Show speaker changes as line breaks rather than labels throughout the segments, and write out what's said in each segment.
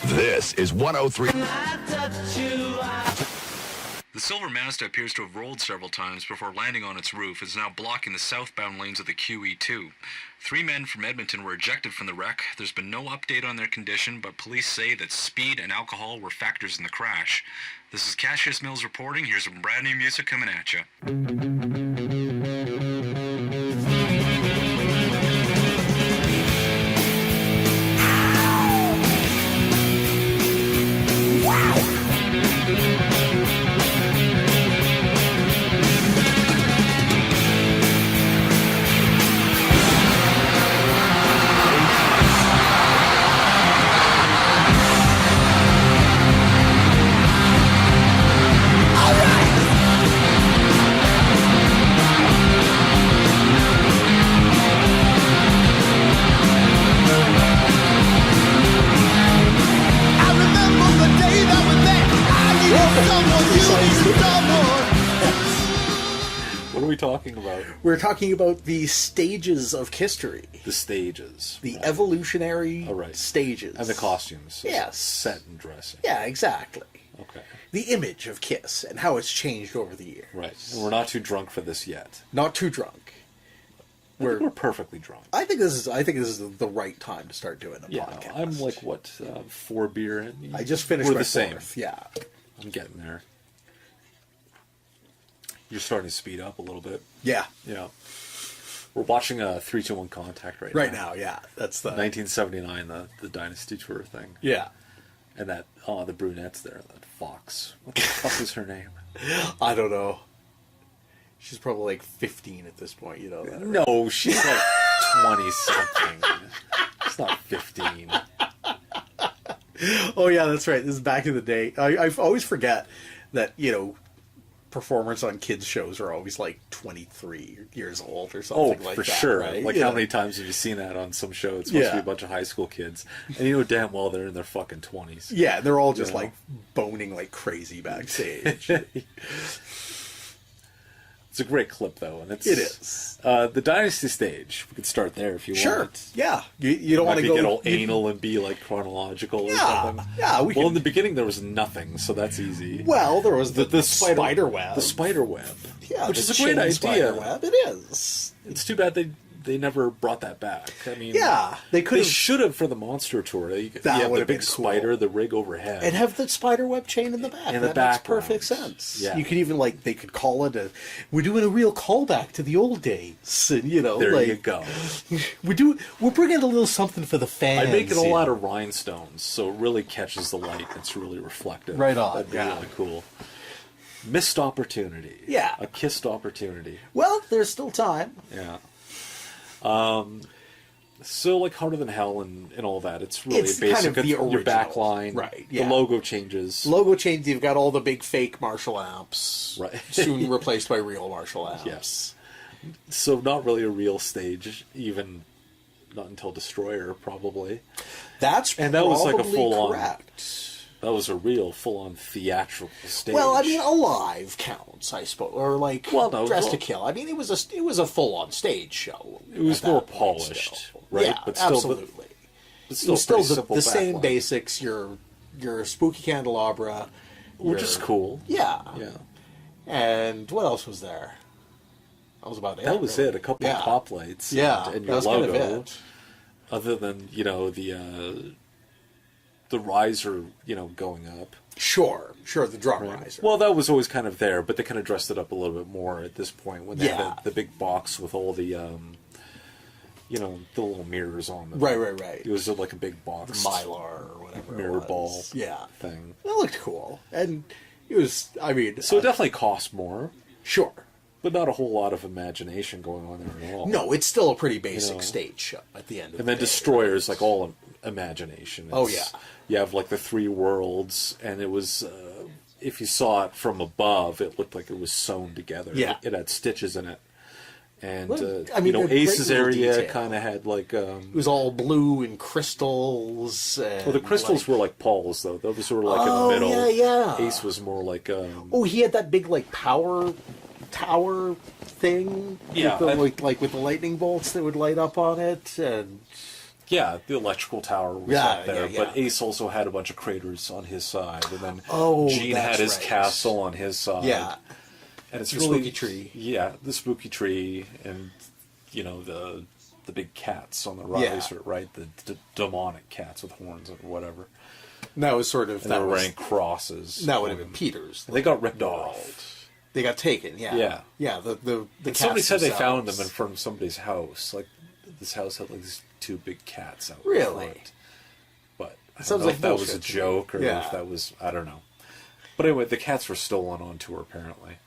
This is 103.
The silver Mazda appears to have rolled several times before landing on its roof. It is now blocking the southbound lanes of the QE2. 3 men from Edmonton were ejected from the wreck. There's been no update on their condition, but police say that speed and alcohol were factors in the crash. This is Cassius Mills reporting. Here's some brand new music coming at you.
What are we talking about?
We're talking about the stages of Kisstory.
The stages.
The evolutionary stages.
And the costumes.
Yes.
Set and dressing.
Yeah, exactly.
Okay.
The image of Kiss and how it's changed over the years.
Right. And we're not too drunk for this yet.
Not too drunk.
We're perfectly drunk.
I think this is the right time to start doing a podcast.
I'm like, 4 beer in?
I just finished
We're
my
the same.
fourth. Yeah.
I'm getting there. You're starting to speed up a little bit.
Yeah.
Yeah. We're watching a 3-2-1 Contact right now.
Yeah. That's the
1979, the Dynasty Tour thing.
Yeah.
And that, the brunette's there, that Fox. What the fuck is her name?
I don't know. She's probably like 15 at this point, you know that.
No, right? She's like 20-something. She's not 15.
Oh, yeah, that's right. This is back in the day. I always forget that, performers on kids' shows are always like 23 years old or something like that.
Oh, for sure.
Right?
Like, how many times have you seen that on some show? It's supposed to be a bunch of high school kids. And you know damn well they're in their fucking 20s.
Yeah, they're all just like boning like crazy backstage.
It's a great clip, though. And it
is.
The Dynasty stage. We could start there if you want.
Sure. Yeah. You don't want to go...
get all anal and be, like, chronological or something.
Yeah,
Well, in the beginning, there was nothing, so that's easy.
Well, there was the spider web.
The spider web.
Yeah,
which is a great idea.
Spider web. It is.
It's too bad they never brought that back. I mean,
they
should have for the Monster Tour. That would have been cool. Spider, the rig overhead,
and have the spider web chain in the back. That makes perfect sense.
Yeah.
You could even they could call it we're doing a real callback to the old days, and
there you go.
We're bringing a little something for the fans.
I make it all out of rhinestones, so it really catches the light. It's really reflective.
Right on.
That'd be really cool. Missed opportunity.
Yeah.
A kissed opportunity.
Well, there's still time.
Yeah. So like Harder Than Hell and all that, it's really basic.
Kind of the original.
Your back line.
Right.
Yeah. The logo changes.
You've got all the big fake Marshall amps.
Right.
Soon replaced by real Marshall amps.
Yes. So not really a real stage, even not until Destroyer, probably.
And that was like a full
correct. That was a real full-on theatrical stage.
Well, I mean, Alive counts, I suppose, or Dressed to Kill. I mean, it was a full-on stage show.
It was more polished, right?
Yeah,
but still,
absolutely.
But still
the same basics. Your spooky candelabra,
which is cool.
Yeah,
yeah.
And what else was there? That was about it.
That was it. A couple of pop lights.
Yeah,
and your
that was
logo.
Kind of it.
Other than the riser, going up.
Sure, the drum riser.
Well, that was always kind of there, but they kind of dressed it up a little bit more at this point when they had the big box with all the, the little mirrors on them.
Right.
It was like a big box.
The Mylar or whatever.
Mirror ball thing.
It looked cool. And it was,
So it definitely cost more.
Sure.
But not a whole lot of imagination going on there at all.
No, it's still a pretty basic stage show at the end of the day.
And then Destroyer's like all imagination. You have like the 3 worlds, and it was, if you saw it from above, it looked like it was sewn together.
Yeah.
It had stitches in it. And,
Ace's
area kind of had like...
it was all blue and crystals. And
the crystals were like Paul's, though. Those were like in the middle.
Yeah.
Ace was more like...
he had that big, power tower thing.
Yeah,
with like with the lightning bolts that would light up on it, and
yeah, the electrical tower was
Yeah,
up there.
yeah,
But
yeah.
Ace also had a bunch of craters on his side, and then
Oh,
Gene had
that's
his
right.
castle on his side.
yeah,
And it's
The
really
spooky tree.
Yeah, the spooky tree, and the big cats on the
Yeah.
right, right? The demonic cats with horns or whatever.
and that was sort of
And they
that
were
was
wearing crosses.
that would have been Peter's.
They got ripped
world.
off.
They got taken. Yeah,
Yeah.
yeah. The
And somebody
cats
said they found them
themselves.
in front of somebody's house. Like this house had like these two big cats out.
Really?
Front. But I don't
Sounds
know
like
if that was a
bullshit to me.
joke or
Yeah.
if that was, I don't know. But anyway, the cats were stolen on tour apparently.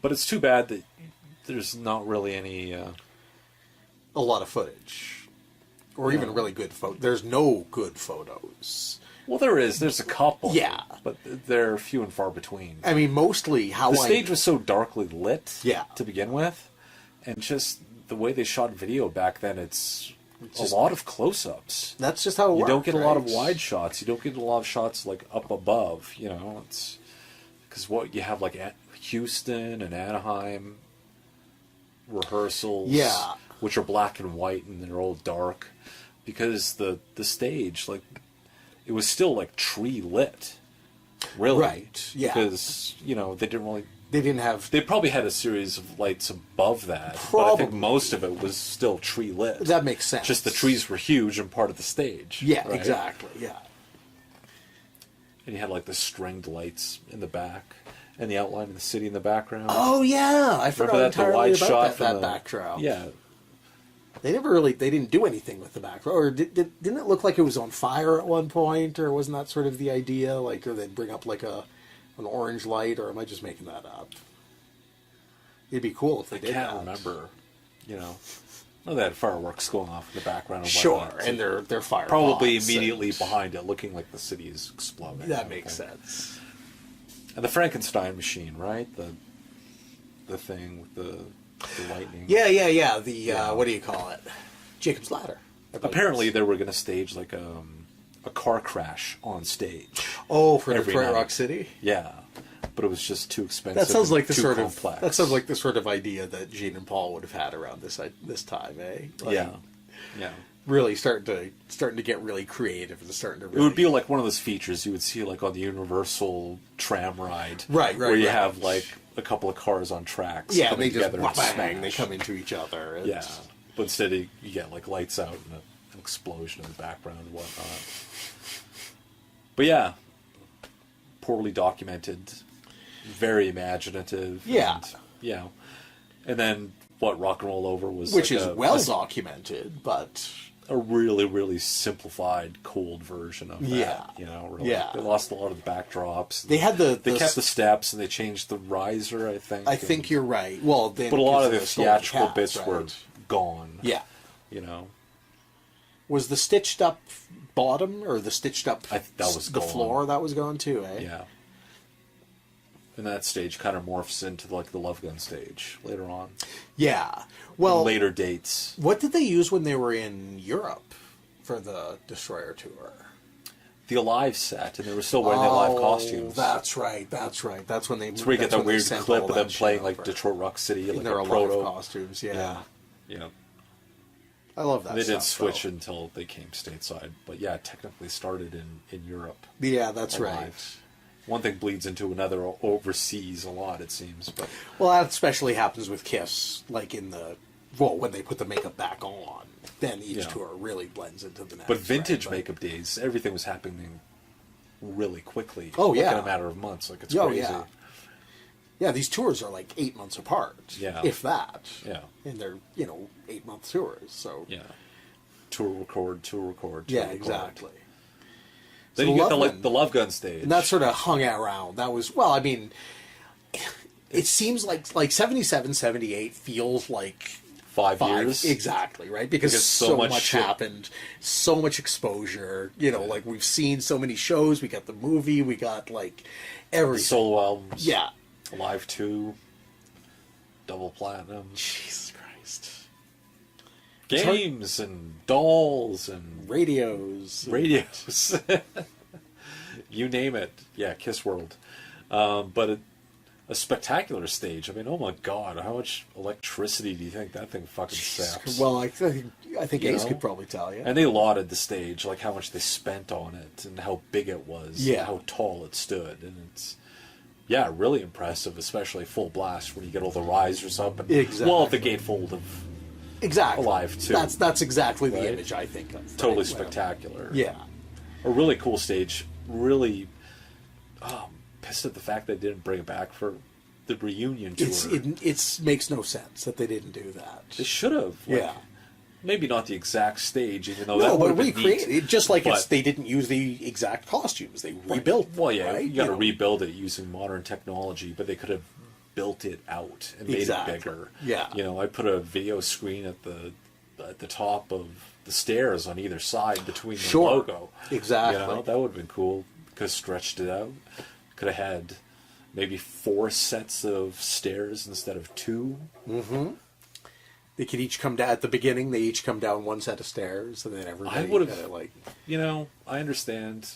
But it's too bad that there's not really any.
A lot of footage, or even really good photos. There's no good photos.
Well, there's a couple.
Yeah.
But they're few and far between.
I mean, mostly how
The stage was so darkly lit.
Yeah.
To begin with, and just the way they shot video back then, it's
just-
a lot of close-ups.
That's just how it
You
works.
don't get a lot of
right?
wide shots. You don't get a lot of shots like up above. It's because what you have like Houston and Anaheim rehearsals,
Yeah.
which are black and white and they're all dark, because the stage it was still like tree lit, really,
Right, yeah.
because they didn't really.
They didn't have.
They probably had a series of lights above that, but I think
Probably.
most of it was still tree lit.
That makes sense.
Just the trees were huge and part of the stage.
Yeah,
right?
exactly. Yeah.
And you had like the stringed lights in the back, and the outline of the city in the background.
Oh yeah, I forgot
Remember that the
entirely
wide
about
shot
that,
from
that
the
backdrop.
Yeah,
They didn't do anything with the backdrop, or didn't it look like it was on fire at one point, or wasn't that sort of the idea? Like, or they'd bring up like an orange light, or am I just making that up? It'd be cool if they
I
did
can't
that.
remember. Well, they had fireworks going off in the background. And
Sure,
whatnot.
and they're fire
probably
pots
immediately
and-
behind it, looking like the city is exploding.
That makes sense.
And the Frankenstein machine, right? The thing with the lightning.
Yeah. The
Yeah.
what do you call it? Jacob's Ladder. I believe
Apparently,
it's-
they were going to stage like a car crash on stage.
Oh, for
every
Detroit
night.
Rock City.
Yeah, but it was just too expensive.
That sounds like the
too
sort
complex.
of that sounds like the sort of idea that Gene and Paul would have had around this time, eh? Like,
yeah.
really starting to get really creative and starting to. Really,
It would be like one of those features you would see like on the Universal tram ride,
Right,
where you
right.
have like a couple of cars on tracks,
yeah,
coming
they just
together and
bang,
smash.
they come into each other. And,
Yeah, but instead you get like lights out and an explosion in the background and whatnot. But yeah, poorly documented, very imaginative.
Yeah.
And then what Rock and Roll Over was
which
like
is well documented, but
a really, really simplified, cold version of that.
Yeah.
Really.
Yeah.
They lost a lot of the backdrops.
they had
They kept the steps and they changed the riser, I think.
I think you're right. Well, then
But a lot of the
because stolen
theatrical
cats,
bits
right?
were gone.
Yeah. Was the stitched up bottom or the stitched up
That was
the
gone.
floor that was gone too? Eh?
Yeah. And that stage kind of morphs into like the Love Gun stage later on.
Yeah. Well,
Later dates.
what did they use when they were in Europe for the Destroyer tour?
The Alive set, and they were still wearing the Alive costumes.
That's right. That's when they.
That's where you get that
when they
weird
sent
clip
all
of them
that shit
playing like
over.
Detroit Rock City,
in
like
their
a
Alive
proto.
costumes. Yeah.
Yeah.
I love that.
They didn't
stuff,
switch
though.
until they came stateside. But yeah, it technically started in Europe.
Yeah, that's
Alive.
right.
One thing bleeds into another overseas a lot, it seems. But
Well, that especially happens with Kiss, like when they put the makeup back on, then each
Yeah.
tour really blends into the next.
But vintage
right?
makeup days, everything was happening really quickly.
Oh,
like
yeah.
in a matter of months. Like it's
Oh,
crazy.
yeah. Yeah, these tours are like 8 months apart.
Yeah.
If that.
Yeah.
And they're 8-month tours. So
Yeah. Tour record.
yeah,
record.
exactly.
Then
So
you get
Love Gun-
the Love Gun stage.
And that sort of hung out around. That was it seems like 77, 78 feels like
5 years.
exactly, right? Because
so
so
much
much
shit.
happened, so much exposure. Like we've seen so many shows. We got the movie. We got like everything.
Solo albums.
Yeah.
Alive 2. Double platinum.
Jesus Christ.
Games and dolls and
Radios.
radios. You name it. Yeah, Kiss World. But a spectacular stage. I mean, oh my God, how much electricity do you think that thing fucking saps?
Well, I think
You
Ace
know?
could probably tell you.
And they lauded the stage, like how much they spent on it and how big it was,
Yeah.
and how tall it stood, and it's really impressive, especially full blast when you get all the risers up and
Exactly.
the gatefold of
Exactly.
alive, too.
That's exactly the
Right?
image I think of. right?
totally
Well,
spectacular.
Yeah.
A really cool stage. Really, pissed at the fact they didn't bring it back for the reunion tour.
It makes no sense that they didn't do that.
They should have.
Yeah.
Maybe not the exact stage, even though
No,
that would
but
have been
recreate
neat.
it, just like
But-
they didn't use the exact costumes. They rebuilt.
Well, yeah,
right?
you got to
know.
rebuild it using modern technology, but they could have built it out and made
Exactly.
it bigger.
Yeah.
You know, I put a video screen at the top of the stairs on either side between the
Sure.
logo.
Exactly.
You know, that would have been cool. Could have stretched it out. Could have had maybe 4 sets of stairs instead of 2.
They could each come down at the beginning. They each come down one set of stairs, and then everybody.
I would've-
like.
You know, I understand.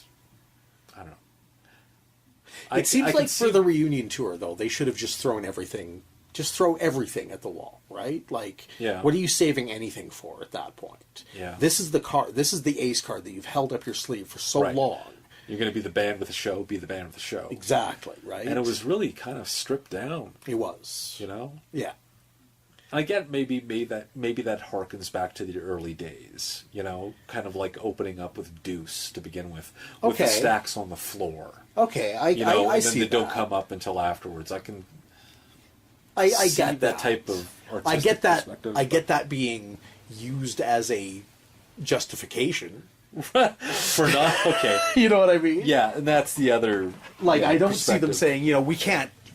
I don't know.
It seems
I can
like for
see-
the reunion tour, though, they should have just thrown everything. Just throw everything at the wall, right? Like,
Yeah.
what are you saving anything for at that point?
Yeah.
This is the card. This is the Ace card that you've held up your sleeve for so
Right.
long.
You're going to be the band with the show, be the band with the show.
Exactly, right?
And it was really kind of stripped down,
It was.
you know?
Yeah.
I get maybe that harkens back to the early days, you know, kind of like opening up with Deuce to begin with the
Okay.
stacks on the floor.
Okay, I
You know,
I
and then
see
they
that.
don't come up until afterwards. I can
I
see
get
that type of
I
artistic
get that.
perspective,
I
but-
get that being used as a justification.
for not okay.
You know what I mean?
Yeah, and that's the other
Like
yeah,
I don't see them
perspective.
saying,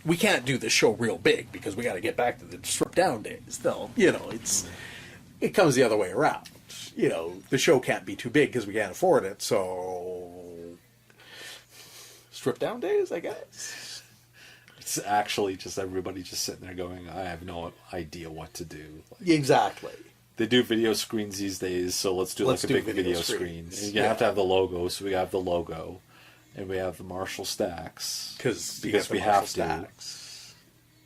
we can't do the show real big because we got to get back to the stripped down days. Though, it comes the other way around. The show can't be too big because we can't afford it. So stripped down days, I guess.
It's actually just everybody just sitting there going, I have no idea what to do. Like,
Exactly.
they do video screens these days, so let's do
Let's
like a
do
big
video
video screen.
screens.
And you have to have the logo, so we have the logo, and we have the Marshall stacks
Because
we have to,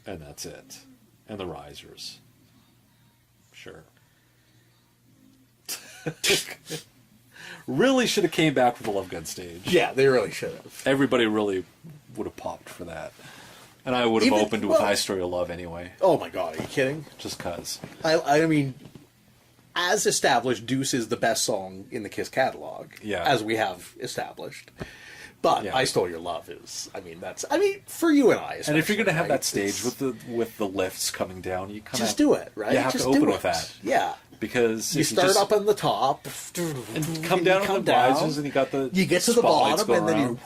and that's it, and the risers. Sure. Really should have came back with the Love Gun stage.
Yeah, they really should have.
Everybody really would have popped for that. And I would have
Even-
opened with
well-
High Story of Love anyway,
Oh my God, are you kidding?
just cause.
I mean, as established, Deuce is the best song in the Kiss catalog.
Yeah.
As we have established. But
Yeah.
I Stole Your Love is, for you and I,
And if you're going to have
especially,
that
right,
stage
it's-
with the lifts coming down, you kind of
just do it, right?
You have
Just
to open
do
with
it.
that.
Yeah.
Because
You
if
start
just,
up on the top
and come down on the risers, and you got the
you get to the
spotlights
bottom, and
going
then
around.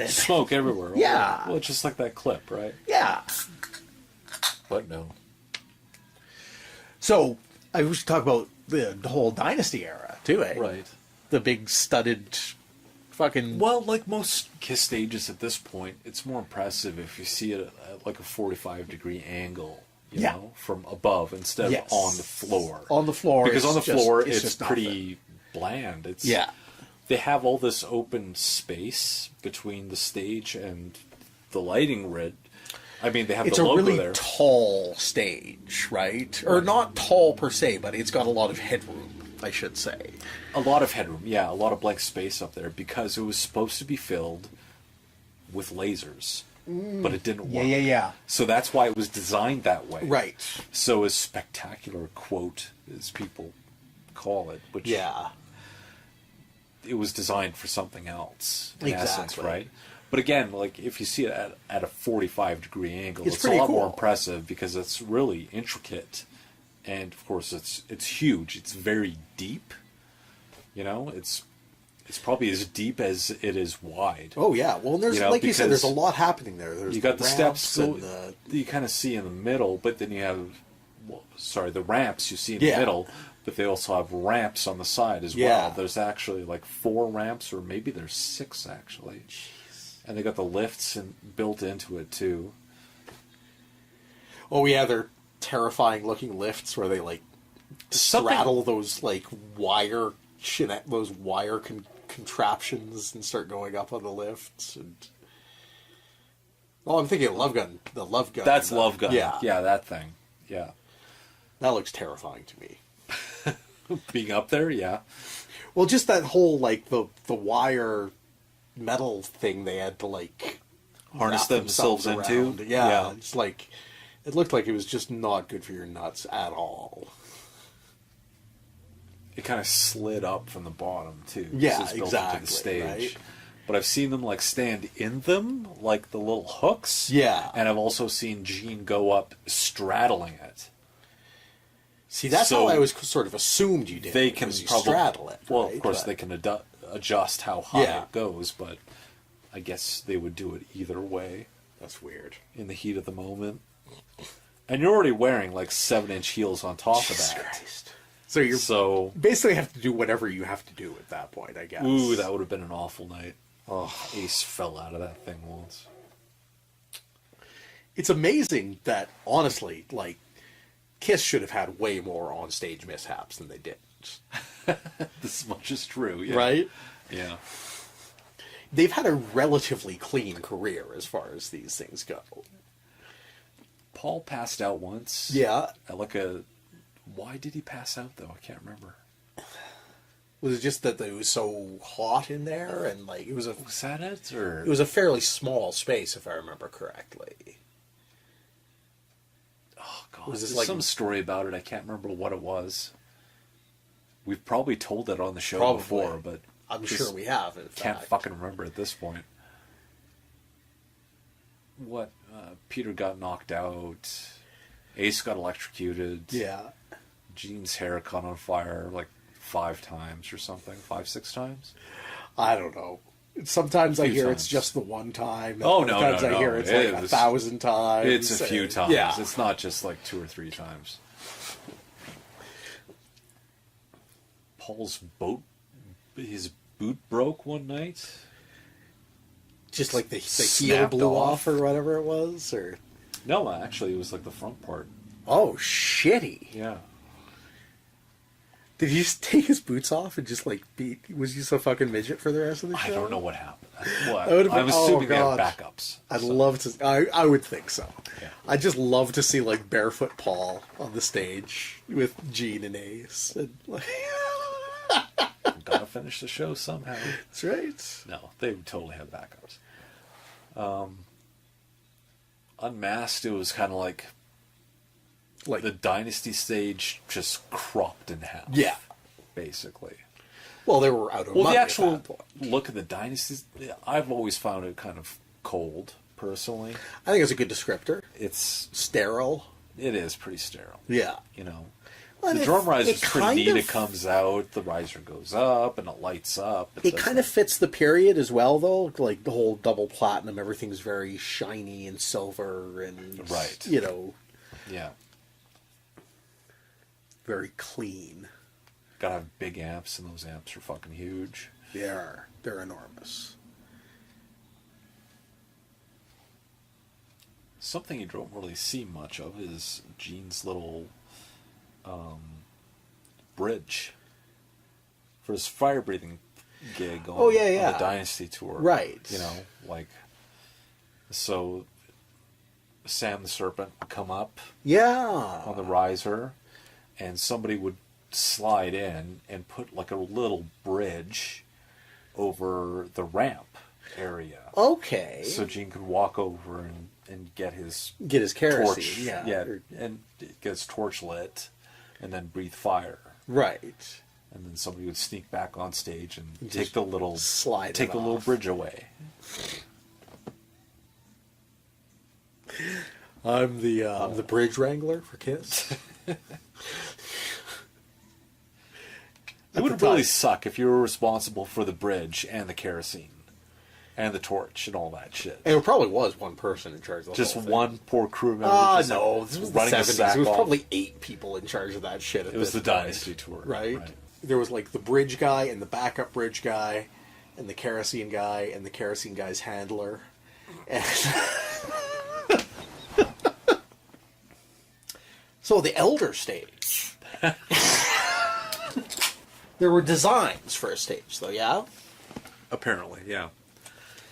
you
Smoke everywhere.
Yeah.
Well, it's just like that clip, right?
yeah.
But no.
So I wish to talk about the whole Dynasty era too, eh?
Right.
The big studded, fucking.
Well, like most Kiss stages at this point, it's more impressive if you see it at like a 45-degree angle, you
Yeah.
know, from above instead
Yes.
of on the floor.
On the floor,
Because on the
it's just-
floor,
it's
it's
just
pretty bland. It's
Yeah.
They have all this open space between the stage and the lighting grid. I mean, they have
It's
the
a
logo
really
there.
tall stage, right? Or not tall per se, but it's got a lot of headroom, I should say.
A lot of headroom, yeah, a lot of blank space up there because it was supposed to be filled with lasers, but it didn't work.
yeah.
So that's why it was designed that way.
Right.
So as spectacular, quote, as people call it, which
Yeah.
it was designed for something else, in essence,
Exactly.
right? But again, like if you see it at a 45-degree angle,
It's
it's a
pretty
lot more
cool.
impressive because it's really intricate, and of course it's huge. It's very deep. You know, it's probably as deep as it is wide.
Oh yeah. Well, there's
You know,
like you said, there's a
because
lot happening there. There's
You got the
ramps
steps
and
that you kind of see in the middle, but then you have, the ramps you see in the
Yeah.
middle, but they also have ramps on the side as
Yeah.
well. There's actually like 4 ramps, or maybe there's 6 actually. And they got the lifts built into it too.
Oh yeah, they're terrifying looking lifts where they like
Something-
straddle those like wire contraptions and start going up on the lifts. And Oh, I'm thinking of Love Gun. The Love Gun.
That's Love Gun.
Yeah.
Yeah, that thing. Yeah.
That looks terrifying to me.
Being up there, yeah.
Well, just that whole, like, the wire metal thing they had to, like...
Harness
wrap
themselves into.
around. Yeah, it's like... It looked like it was just not good for your nuts at all.
It kind of slid up from the bottom, too.
Yeah,
So it's built
exactly,
into the stage.
right?
But I've seen them, like, stand in them, like the little hooks.
Yeah.
And I've also seen Gene go up straddling it.
See, that's
So
how I was sort of assumed you did.
They
it,
can
was you
probably
straddle it.
Well,
right?
of course,
But-
they can adjust how high
Yeah.
it goes, but I guess they would do it either way
That's weird.
in the heat of the moment. And you're already wearing like 7-inch heels on top
Jesus
of that.
Christ. So you
So,
basically have to do whatever you have to do at that point, I guess.
ooh, that would have been an awful night. Oh, Ace fell out of that thing once.
It's amazing that, honestly, like, Kiss should have had way more on-stage mishaps than they did.
This much is true, yeah.
Right?
Yeah.
They've had a relatively clean career as far as these things go.
Paul passed out once.
Yeah.
At like a... Why did he pass out, though? I can't remember.
Was it just that it was so hot in there, and like it was
Was that it, or...
it was a fairly small space, if I remember correctly.
Oh, God.
Was this
There's
like-
some story about it. I can't remember what it was. We've probably told it on the show
Probably.
before, but
I'm
just
sure we have. In
can't
fact.
fucking remember at this point. What? Peter got knocked out. Ace got electrocuted.
Yeah.
Gene's hair caught on fire like 5 times or something. 5, 6 times?
I don't know. Sometimes I
Few
hear
times.
it's just the one time. and
Oh, no,
Sometimes
no,
I hear
no.
it's
It
like
was-
1,000 times.
It's a few times.
Yeah.
It's not just like 2 or 3 times. Paul's his boot broke one night.
Just like the heel
Snapped
blew
off.
off or whatever it was, or
No, actually, it was like the front part.
oh shitty!
Yeah.
Did he just take his boots off and just like be? Was he just a fucking midget for the rest of the show?
I don't know what happened. Well,
That would've been-
I'm assuming they have
God.
backups.
I'd
so-
love to. I would think so.
Yeah.
I'd just love to see like barefoot Paul on the stage with Gene and Ace. And, like,
Gotta finish the show somehow.
that's right.
No, they would totally have backups. Unmasked, it was kind of like
Like
the Dynasty stage just cropped in half.
yeah.
Basically.
Well, they were out of
Well,
money
the
at
actual
that point.
look at the Dynasties, I've always found it kind of cold, personally.
I think it's a good descriptor.
It
Sterile.
is pretty sterile.
Yeah.
You know,
Well,
the
it-
drum riser
it
is pretty
kind
neat.
of-
It comes out, the riser goes up, and it lights up.
It
does
kind of
that.
fits the period as well, though. Like the whole double platinum, everything's very shiny and silver, and
Right.
you know,
Yeah.
very clean.
Gotta have big amps, and those amps are fucking huge.
They're enormous.
Something you don't really see much of is Gene's little bridge for his fire breathing gig on,
Oh, yeah,
on
yeah.
the Dynasty tour.
Right.
You know, like, so Sam the Serpent would come up
Yeah.
on the riser, and somebody would slide in and put like a little bridge over the ramp area.
Okay.
So Gene could walk over and get his
Get his kerosene.
torch,
Yeah.
and get his torch lit, and then breathe fire.
Right.
And then somebody would sneak back on stage and
Just
take the little
slide
take
it
the little
off.
bridge away.
I'm the bridge wrangler for Kiss.
It would really suck if you were responsible for the bridge and the kerosene and the torch and all that shit.
And it probably was one person in charge of the
Just
whole thing.
one poor crew member.
Ah,
just,
no.
like,
This was the
running the
70s.
sack
There was
off.
probably 8 people in charge of that shit at
It was
this
the
point.
Dynasty tour,
Right?
right.
There was like the bridge guy and the backup bridge guy and the kerosene guy and the kerosene guy's handler. And so the elder stage. There were designs for a stage, though, yeah?
Apparently, yeah.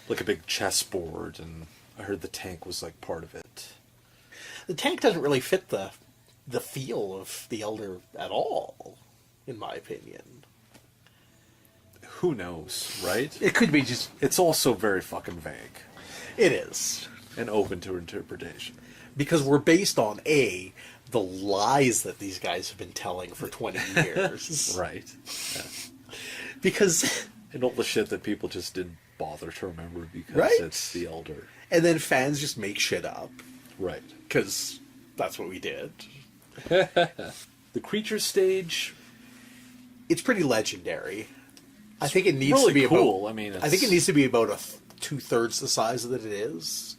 Like a big chessboard and I heard the tank was like part of it.
The tank doesn't really fit the feel of the Elder at all, in my opinion.
Who knows, right?
It could be just...
It's also very fucking vague.
It is.
And open to interpretation.
Because we're based on, A, the lies that these guys have been telling for 20 years.
Right. Yeah.
Because...
And all the shit that people just didn't bother to remember because
Right?
it's the Elder.
And then fans just make shit up.
Right.
Because that's what we did.
The creature stage...
It's pretty legendary. I think it needs
really
to be
cool.
about...
I mean,
I think it needs to be about two-thirds the size that it is.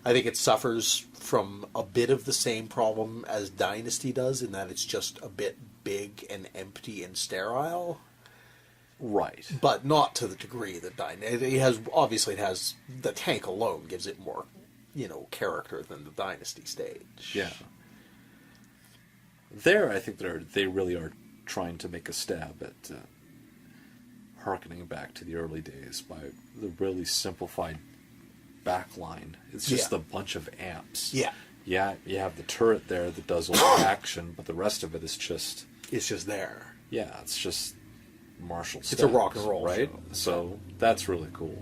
I think it suffers from a bit of the same problem as Dynasty does, in that it's just a bit big and empty and sterile.
Right.
But not to the degree that Dynasty... It has, obviously, it has... The tank alone gives it more, character than the Dynasty stage.
Yeah. There, I think they really are trying to make a stab at harkening back to the early days by the really simplified backline. It's just a bunch of amps.
Yeah.
Yeah, you have the turret there that does all the action, but the rest of it is just...
It's just there.
Yeah, it's just martial
It's a rock and
steps,
roll
right?
show.
So that's really cool.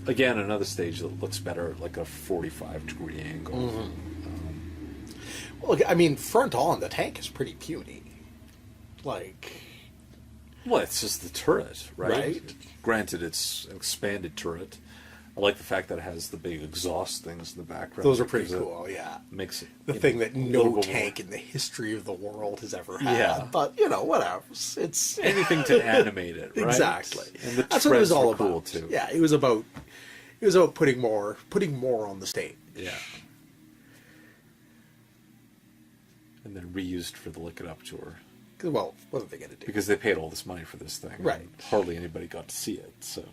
Again, another stage that looks better at like a 45-degree angle.
Mm-hmm. Well, I mean, front on, the tank is pretty puny. Like...
Well, it's just the turret, right?
Right.
Granted, it's an expanded turret. I like the fact that it has the big exhaust things in the background.
Those are pretty
because it
cool, yeah.
Makes it...
The thing that no tank in the history of the world has ever had.
Yeah.
But, whatever. It's...
Anything to animate it, right?
Exactly.
And the
That's what it was
treads
all
were
about.
cool, too.
Yeah, it was about putting more on the stage.
Yeah. And then reused for the Lick It Up tour.
Well, what are they going to do?
Because they paid all this money for this thing.
Right.
And hardly anybody got to see it, so...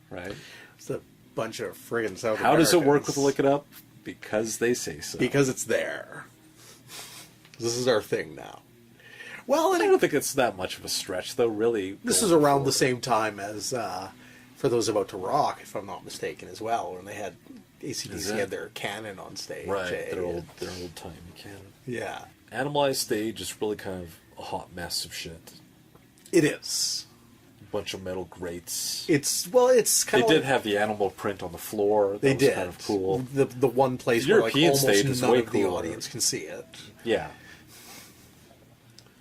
Right?
It's a bunch of friggin' South
How does it work
Americans.
with the Lick It Up? Because they say so.
Because it's there. This is our thing now. Well,
I
and
don't think it's that much of a stretch, though, really.
this is
going
around
forward.
the same time as For Those About to Rock, if I'm not mistaken, as well, when they had
Is
AC/DC
it?
had their cannon on stage.
Right,
eh?
their old-timey canon.
Yeah.
Animalized stage is really kind of a hot mess of shit.
It is.
A bunch of metal grates.
It's
They
kind of
did have the animal print on the floor. That
They
was
did.
kind of cool.
The one place
The
where like
European
almost
stage is
none
way
of the
cooler.
audience can see it.
Yeah.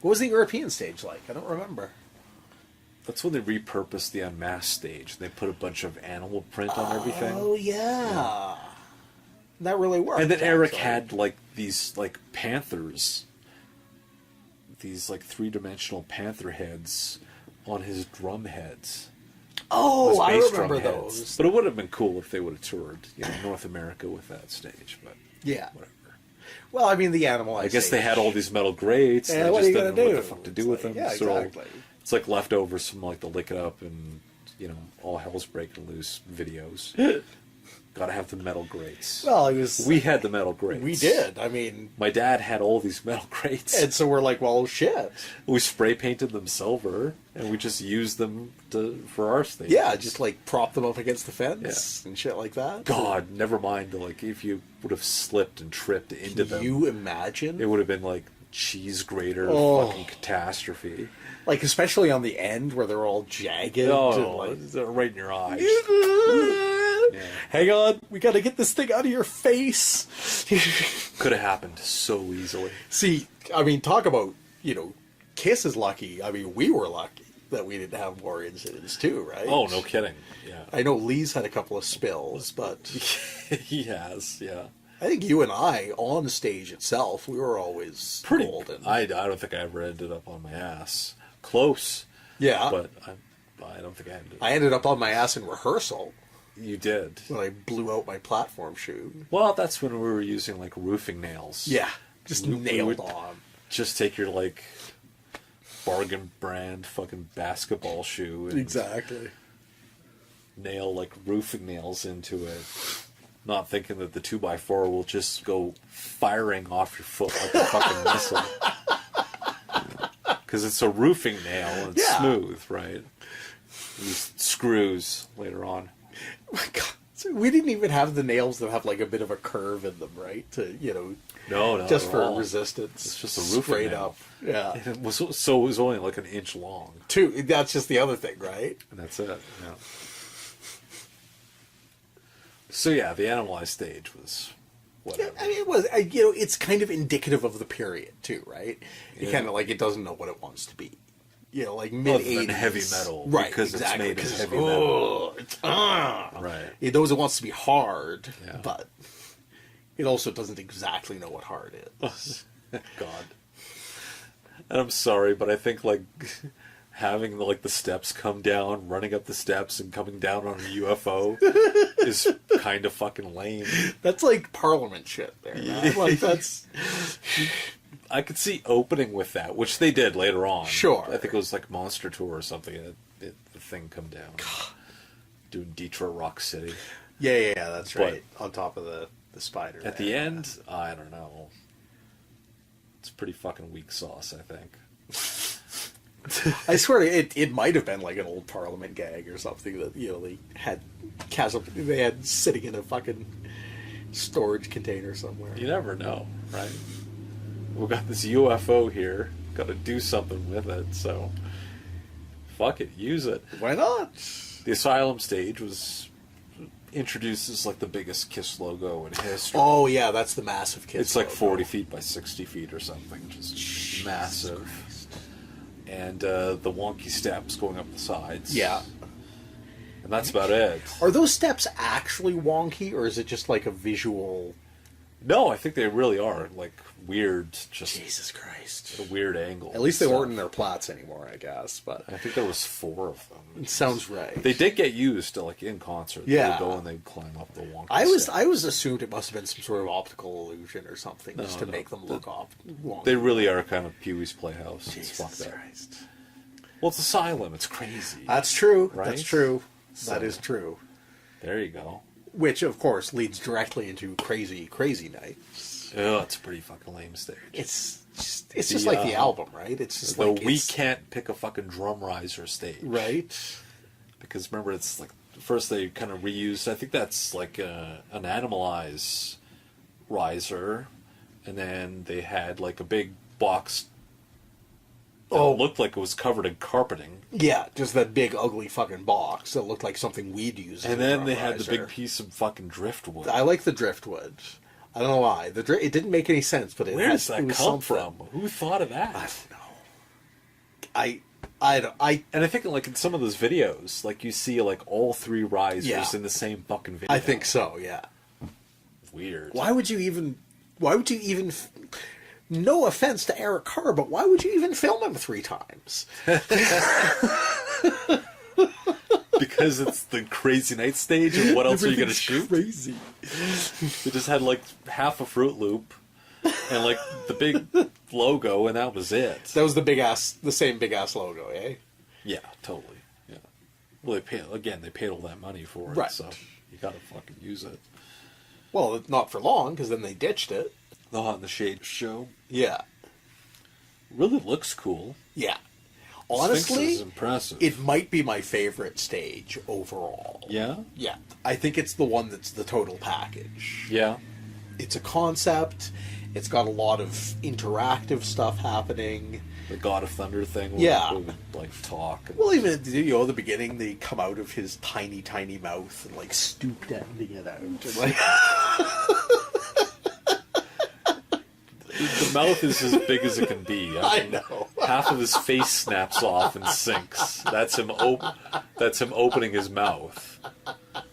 What was the European stage like? I don't remember.
That's when they repurposed the Unmasked stage. They put a bunch of animal print on everything.
Oh yeah. That really worked.
And then Eric
actually.
had like these like panthers, these like 3-dimensional panther heads on his drum heads.
Oh,
Those
I
bass drum
remember
heads.
those.
But it would have been cool if they would have toured, North America with that stage. But
Yeah.
whatever.
Well, I mean the animal.
I guess they had all these metal grates.
Yeah,
And they
what
just
are you
didn't
gonna
know what
do?
the fuck to do
It's
with
like-
them.
yeah,
So
exactly.
it's like leftovers from like the Lick It Up and All Hell's Breaking Loose videos. Got to have the metal grates.
Well, it was.
We had the metal grates.
We did. I mean,
My dad had all these metal grates.
and so we're like, well, shit.
We spray painted them silver, and we just used them for our stage.
Yeah, just like prop them up against the fence and shit like that.
God, never mind. Like if you would have slipped and tripped into them,
Can you imagine?
it would have been like cheese grater
Oh.
fucking catastrophe.
Like especially on the end where they're all jagged. and
Oh,
like,
they're right in your eyes.
hang on, we got to get this thing out of your face.
Could have happened so easily.
See, I mean, talk about Kiss is lucky. I mean, we were lucky that we didn't have more incidents too, right?
Oh, no kidding. Yeah,
I know Lee's had a couple of spills, but
he has. Yeah,
I think you and I on stage itself, we were always
pretty.
golden.
I don't think I ever ended up on my ass. Close,
yeah,
but I don't think I ended.
I ended up on my ass in rehearsal
You did.
when I blew out my platform shoe.
Well, that's when we were using like roofing nails.
Yeah, just
We
nailed
would
on.
Just take your like bargain brand fucking basketball shoe and
Exactly.
nail like roofing nails into it, not thinking that the 2x4 will just go firing off your foot like a fucking missile. Because it's a roofing nail and it's
Yeah.
smooth, right? These screws later on.
Oh my God. So we didn't even have the nails that have like a bit of a curve in them, right? To
No,
just
at
for
all.
resistance.
It's just a roofing
straight
nail.
up. Yeah.
And it was only like an inch long,
Two. That's just the other thing, right?
and that's it. Yeah. So yeah, the Animalized stage was whatever.
I mean, it was. It's kind of indicative of the period too, right? It kind of like it doesn't know what it wants to be. Like mid
Other than
'80s,
heavy metal,
right?
because
exactly,
it's made of
'cause
heavy metal.
Right.
Right.
It knows it wants to be hard,
Yeah.
but it also doesn't exactly know what hard is.
God. And I'm sorry, but I think like having the steps come down, running up the steps and coming down on a UFO is kind of fucking lame.
That's like Parliament shit there, man. Like that's
I could see opening with that, which they did later on.
Sure.
I think it was like Monster Tour or something. The thing come down. Doing Detroit Rock City.
yeah, that's
But-
right. On top of the spider.
At the end, I don't know. It's pretty fucking weak sauce, I think.
I swear it might have been like an old Parliament gag or something that they had sitting in a fucking storage container somewhere.
You never know, right? We've got this UFO here. Got to do something with it, so fuck it, use it.
Why not?
The Asylum stage was introduced as like the biggest Kiss logo in history.
Oh yeah, that's the massive Kiss.
It's like
logo.
40 feet by 60 feet or something, just massive. And the wonky steps going up the sides.
Yeah.
And that's about it.
Are those steps actually wonky, or is it just like a visual?
No, I think they really are like weird, just
Jesus Christ!
a weird angle.
At least they
So,
weren't in their plats anymore, I guess. But
I think there was 4 of them.
it sounds right.
They did get used like in concert.
Yeah.
They'd go and they'd climb up the wonky
I was
steps.
assumed it must have been some sort of optical illusion or something, just to
no.
make them look off. Wonky.
They really are kind of Pee-wee's Playhouse. It's
Jesus
fucked up.
Christ.
Well, it's Asylum. It's crazy.
That's true.
Right?
That's true.
So-
That is true.
There you go.
Which, of course, leads directly into Crazy Night.
Oh, it's a pretty fucking lame stage.
It's just like the album, right? It's just
Though
like
we
it's-
can't pick a fucking drum riser stage.
right.
Because remember, it's like first they kind of reused. I think that's like an Animalize riser, and then they had like a big box that looked like it was covered in carpeting,
Yeah, just that big ugly fucking box that looked like something we'd use.
and
as a
then
drum
they had the
riser.
big piece of fucking driftwood.
I like the driftwood. I don't know why. It didn't make any sense, but it
Where does
it
that
was
come
something.
from? Who thought of that?
I don't know. I
And I think like in some of those videos, like you see like all 3 risers
Yeah.
in the same fucking video.
I think so. Yeah.
Weird.
Why would you even? No offense to Eric Carr, but why would you even film him 3 times?
Because it's the Crazy Night stage, and what else are you going to shoot?
Crazy.
They just had like half a Fruit Loop and like the big logo, and that was it.
That was the same big ass logo, eh?
Yeah, totally. Yeah. Well, they paid all that money for it,
Right.
so you got to fucking use it.
Well, not for long, because then they ditched it.
The Hot in the Shade show
Yeah.
really looks cool.
Yeah.
Sphinx
Honestly,
is impressive.
it might be my favorite stage overall.
Yeah,
Yeah. I think it's the one that's the total package.
yeah.
It's a concept. It's got a lot of interactive stuff happening.
The God of Thunder thing. Where
Yeah.
we would like talk. And,
Well, even the beginning, they come out of his tiny, tiny mouth and like stoop down to get out. And, like,
the mouth is as big as it can be.
I
mean,
know.
Half of his face snaps off and sinks. That's him. That's him opening his mouth.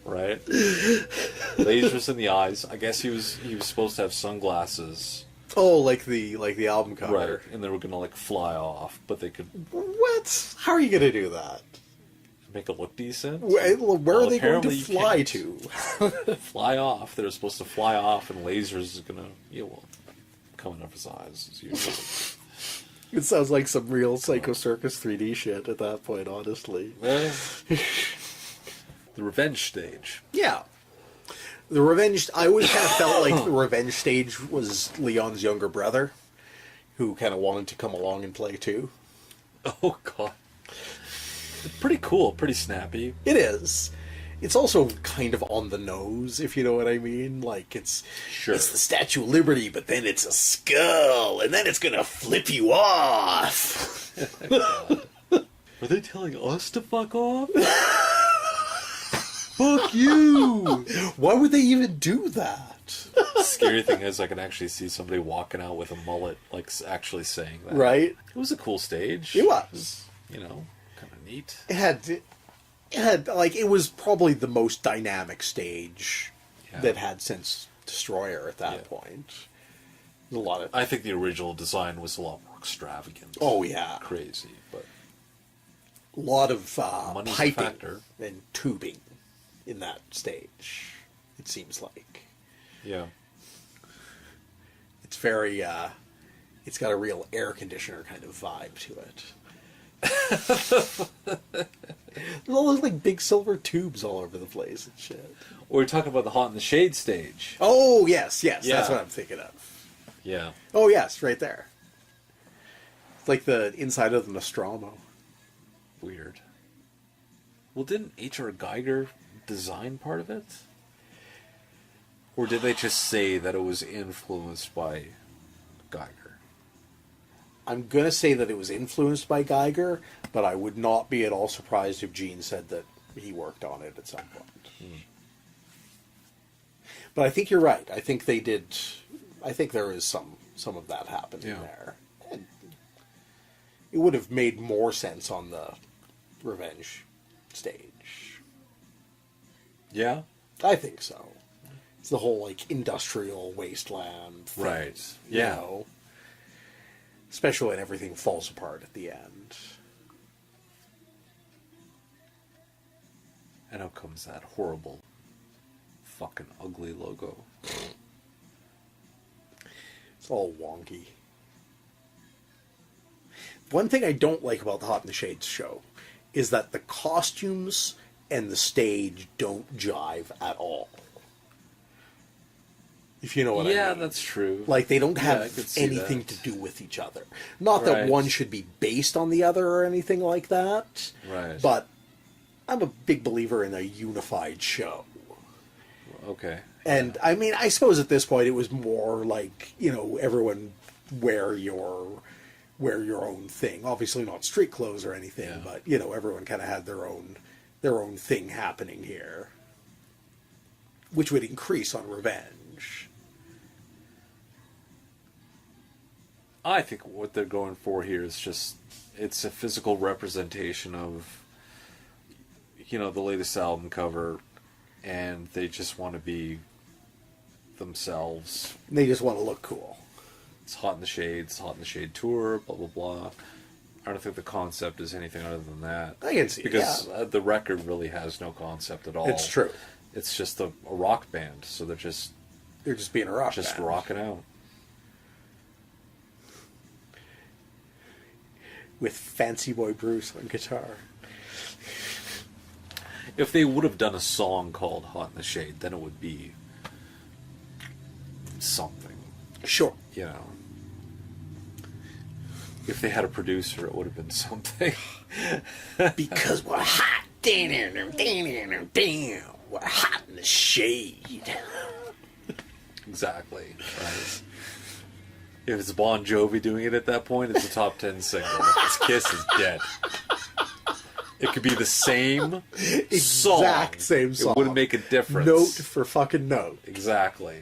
Right. Lasers in the eyes. I guess he was supposed to have sunglasses.
Oh, like the album cover.
Right. And they were gonna like fly off, but they could
What? How are you going to do that?
make it look decent.
Where
Well,
are they going to
apparently you
fly
can't.
to?
Fly off. They're supposed to fly off, and lasers is gonna coming off his eyes as usual.
It sounds like some real Psycho Circus 3D shit at that point, honestly.
Well, the revenge stage.
Yeah. The Revenge... I always kind of felt like the Revenge stage was Leon's younger brother, who kind of wanted to come along and play too.
Oh god, pretty cool, pretty snappy.
It is. It's also kind of on the nose, if you know what I mean. Like, it's
Sure.
it's the Statue of Liberty, but then it's a skull, and then it's gonna flip you off.
Are they telling us to fuck off? Fuck you!
Why would they even do that?
The scary thing is I can actually see somebody walking out with a mullet, like, actually saying that.
Right?
It was a cool stage.
It was.
You know, kind of neat.
It had like, it was probably the most dynamic stage
Yeah.
that had since Destroyer at that
Yeah.
point. There's a lot of
I think the original design was a lot more extravagant.
oh yeah,
Crazy, but
a lot of
money's a
piping
factor.
and tubing in that stage. It seems like
Yeah.
it's very it's got a real air conditioner kind of vibe to it. There's all those like big silver tubes all over the place and shit.
We're talking about the Haunt in the Shade stage.
Oh yes, yes,
Yeah.
that's what I'm thinking of.
Yeah.
Oh yes, right there. It's like the inside of the Nostromo.
Weird. Well, didn't H.R. Geiger design part of it? Or did they just say that it was influenced by Geiger?
I'm gonna say that it was influenced by Geiger, but I would not be at all surprised if Gene said that he worked on it at some point. But I think you're right. I think they did. I think there is some of that happening
Yeah.
there. And it would have made more sense on the Revenge stage.
Yeah?
I think so. It's the whole like industrial wasteland thing,
Right.
you
Yeah.
know? Especially when everything falls apart at the end.
And out comes that horrible, fucking ugly logo.
It's all wonky. One thing I don't like about the Hot in the Shades show is that the costumes and the stage don't jive at all. If you know what I mean.
Yeah, that's true.
Like, they don't
I
have
could see
anything
that.
to do with each other. Not that
Right.
one should be based on the other or anything like that.
Right.
But I'm a big believer in a unified show.
Okay.
And I mean, I suppose at this point it was more like, you know, everyone wear your own thing. Obviously not street clothes or anything,
Yeah.
but you know, everyone kind of had their own thing happening here, which would increase on Revenge.
I think what they're going for here is just, it's a physical representation of, you know, the latest album cover, and they just want to be themselves.
They just want to look cool.
It's Hot in the Shades, Hot in the Shade tour, blah blah blah. I don't think the concept is anything other than that.
I can see,
because
yeah.
the record really has no concept at all.
It's true.
It's just a rock band, so they're just
being a rock
just
band.
rocking out.
With Fancy Boy Bruce on guitar.
If they would have done a song called Hot in the Shade, then it would be something,
Sure.
you know. If they had a producer, it would have been something.
Because we're hot. Damn. We're hot in the shade.
Exactly. Right. If it's Bon Jovi doing it at that point, it's a top 10 single. If it's Kiss, is dead. It could be the same song.
Exact same song.
It wouldn't make a difference.
Note for fucking note.
Exactly.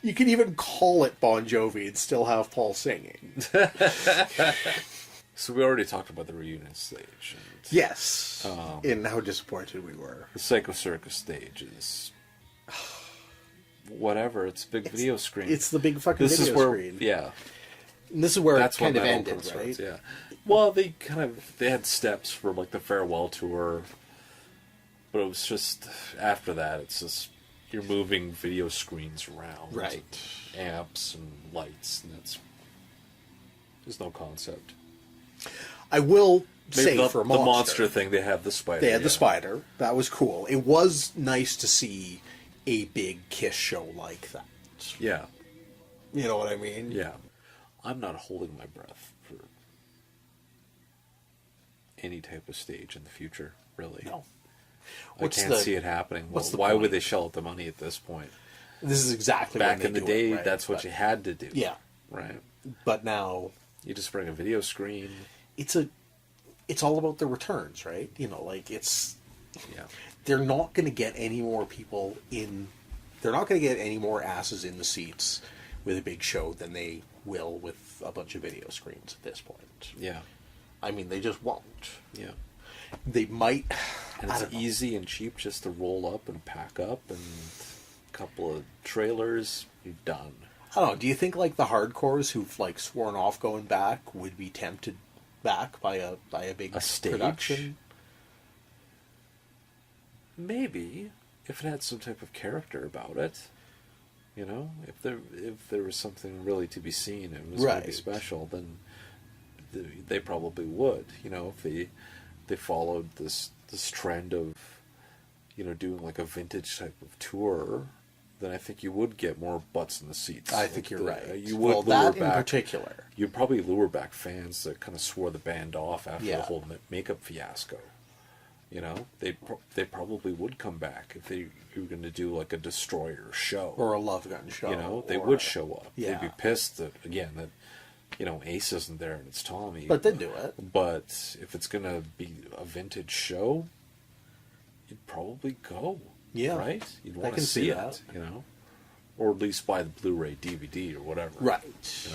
You can even call it Bon Jovi and still have Paul singing.
So we already talked about the reunion stage. And
Yes. And how disappointed we were.
the Psycho Circus stage is whatever. It's a big video screen.
It's the big fucking
this
video
is where,
screen.
yeah.
And this is where
That's
it kind
when
of
that
ended,
opens,
right?
Yeah. Well, they had steps for like the farewell tour, but it was just after that. It's just you're moving video screens around,
Right.
Amps and lights, and there's no concept.
I will
Maybe
say
the,
for
the
Monster,
monster thing, they have the spider.
they had the
yeah.
spider. That was cool. It was nice to see a big Kiss show like that.
Yeah,
You know what I mean?
yeah. I'm not holding my breath for any type of stage in the future, really.
No.
I can't see it happening. Well, why would they shell out the money at this point?
This is exactly
back
when
in
they
the
do
day.
it, right?
That's what you had to do.
Yeah,
right.
But now
you just bring a video screen.
It's all about the returns, right? You know, like
yeah.
They're not going to get any more people in. They're not going to get any more asses in the seats with a big show than they will with a bunch of video screens at this point.
Yeah.
I mean, they just won't.
Yeah.
They might.
And it's easy and cheap just to roll up and pack up and a couple of trailers, you're done.
I don't know. Do you think like the hardcores who've like sworn off going back would be tempted back by a big
stage
production?
Maybe, if it had some type of character about it. You know, if there was something really to be seen, it was going to be special, then they probably would. You know, if they followed this trend of, you know, doing like a vintage type of tour, then I think you would get more butts in the seats.
I think you're right.
You would lure
that
back,
in particular.
You'd probably lure back fans that kind of swore the band off after the whole makeup fiasco. You know, they probably would come back if they were going to do like a Destroyer show
or a Love Gun show.
You know, they would show up.
Yeah.
They'd be pissed that you know, Ace isn't there and it's Tommy.
But they'd do it.
But if it's going to be a vintage show, you'd probably go.
Yeah.
Right? You'd want to see it, you know? Or at least buy the Blu-ray DVD or whatever.
Right.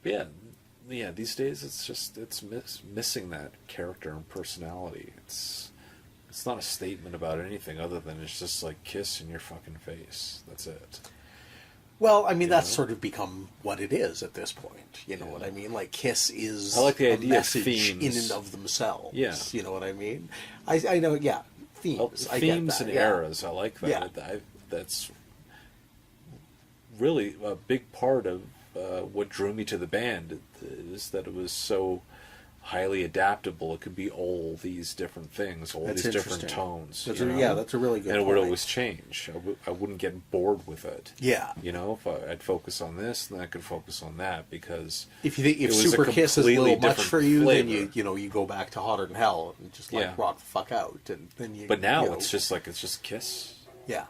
You know? Yeah, these days it's missing that character and personality. It's not a statement about anything other than it's just like Kiss in your fucking face. That's it.
Well, I mean, that's sort of become what it is at this point. You know what I mean? Like, Kiss is
I like the idea
a message
of themes.
in and of themselves.
Yeah.
You know what I mean? I know, yeah. Themes. I get
themes
that,
and eras. I like that.
Yeah.
That's really a big part of what drew me to the band, is that it was so highly adaptable. It could be all these different things, all these different tones.
That's that's a really good
And it
point.
would always change. I wouldn't get bored with it.
Yeah.
You know, if I'd focus on this, then I could focus on that, because
if you think
it was
Super Kiss is a little much for you,
flavor.
then you go back to Hotter Than Hell and just rock the fuck out, and then you.
But now it's just Kiss.
Yeah.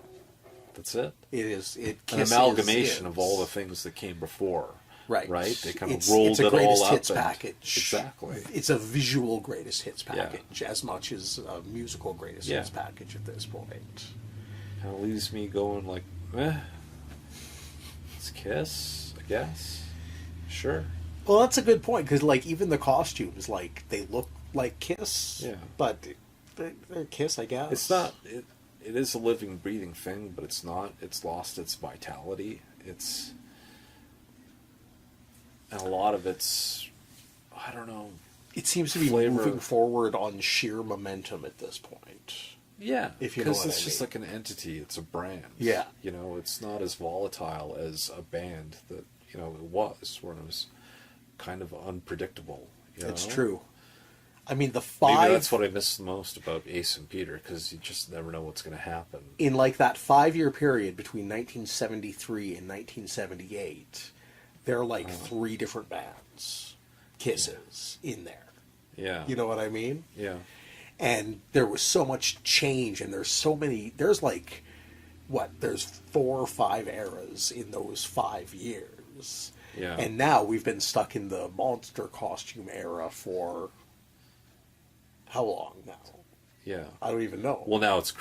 That's it.
It is.
An amalgamation of all the things that came before.
Right.
They kind of rolled it all up. It's a greatest
hits package.
Exactly.
It's a visual greatest hits package as much as a musical greatest hits package at this point.
Kind of leaves me going like, it's Kiss, I guess. Sure.
Well, that's a good point, because like even the costumes, like they look like Kiss.
Yeah.
But they're Kiss, I guess.
It's not. It is a living, breathing thing, but it's not. It's lost its vitality. And a lot of it's, I don't know.
It seems to be moving forward on sheer momentum at this point.
Yeah,
if you know what I mean.
Because it's just like an entity. It's a brand.
Yeah.
You know, it's not as volatile as a band that, you know, it was, where it was kind of unpredictable.
It's true. I mean,
Maybe that's what I miss the most about Ace and Peter, because you just never know what's going to happen.
In like that 5-year period between 1973 and 1978, there are like 3 different bands, Kisses, in there.
Yeah.
You know what I mean?
Yeah.
And there was so much change, and there's 4 or 5 eras in those 5 years.
Yeah.
And now we've been stuck in the monster costume era for how long now?
Yeah.
I don't even know.
Well, now it's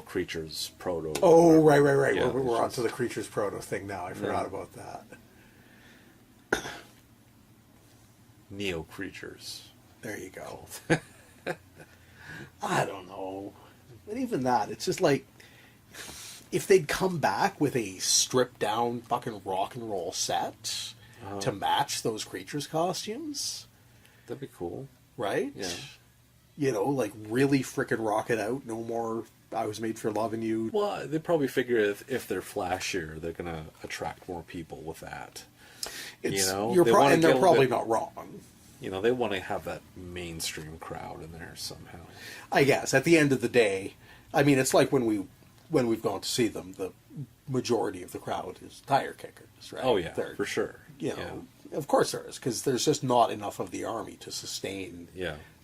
Creatures Proto.
Oh, right.
Yeah,
we're on to the Creatures Proto thing now. I forgot about that.
Neo Creatures.
There you go. I don't know. But even that, it's just like, if they'd come back with a stripped down fucking rock and roll set to match those Creatures costumes.
That'd be cool.
Right?
Yeah.
You know, like really frickin' rock it out. No more I Was Made for Loving You.
Well, they probably figure if they're flashier, they're going to attract more people with that.
It's,
you know?
And they're probably not wrong.
You know, they want to have that mainstream crowd in there somehow.
I guess. At the end of the day, I mean, it's like when we've gone to see them, the majority of the crowd is tire kickers, right?
Oh, yeah, for sure.
You know, of course there is, because there's just not enough of the army to sustain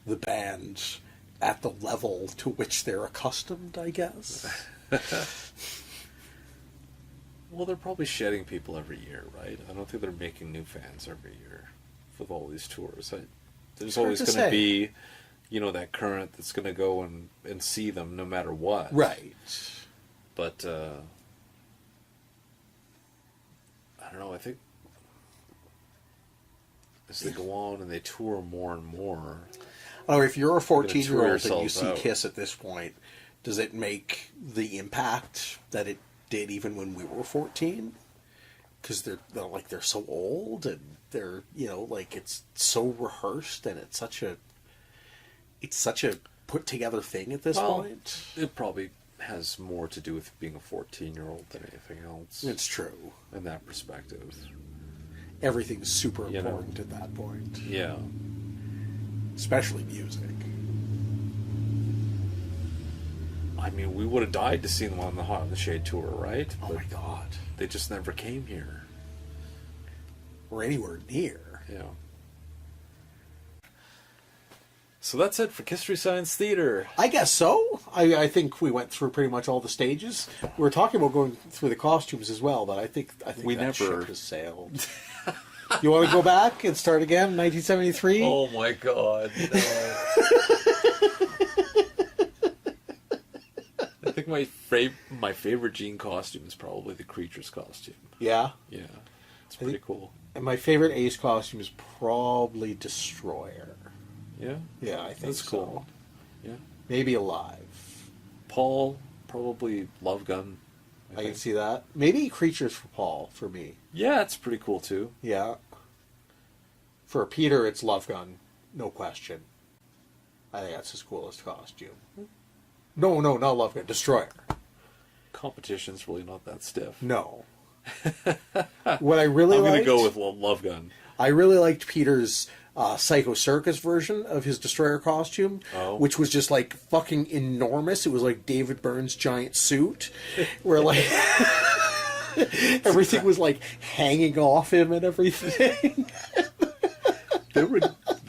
the band at the level to which they're accustomed, I guess.
Well, they're probably shedding people every year, right? I don't think they're making new fans every year with all these tours. There's always going to be, that current that's going to go and see them no matter what.
Right.
But, I don't know, I think as they go on and they tour more and more...
Or if you're a 14-year-old and you
yourself
see
out.
Kiss at this point, does it make the impact that it did even when we were 14? Because they're so old and they're it's so rehearsed and it's such a put together thing at this point.
It probably has more to do with being a 14-year-old than anything else.
It's true.
In that perspective.
Everything's super important at that point.
Yeah.
Especially music.
I mean, we would have died to see them on the Hot in the Shade tour, right?
Oh my God.
They just never came here.
Or anywhere near.
Yeah. So that's it for Kisstory Science Theater.
I guess so. I think we went through pretty much all the stages. We were talking about going through the costumes as well, but I think
we
that
never
ship has sailed. You want to go back and start again in 1973?
Oh my God. No. I think my favorite Gene costume is probably the Creature's costume.
Yeah?
Yeah. It's pretty cool.
And my favorite Ace costume is probably Destroyer.
Yeah?
Yeah, I think
That's
so.
cool. Yeah.
Maybe Alive.
Paul, probably Love Gun.
I can see that. Maybe Creatures for Paul, for me.
Yeah, it's pretty cool too.
Yeah. For Peter, it's Love Gun. No question. I think that's his coolest costume. No, not Love Gun. Destroyer.
Competition's really not that stiff.
No. What I really
I'm going to
liked,
go with Love Gun.
I really liked Peter's Psycho Circus version of his Destroyer costume, which was just like fucking enormous. It was like David Byrne's giant suit, where like everything was like hanging off him and everything.
They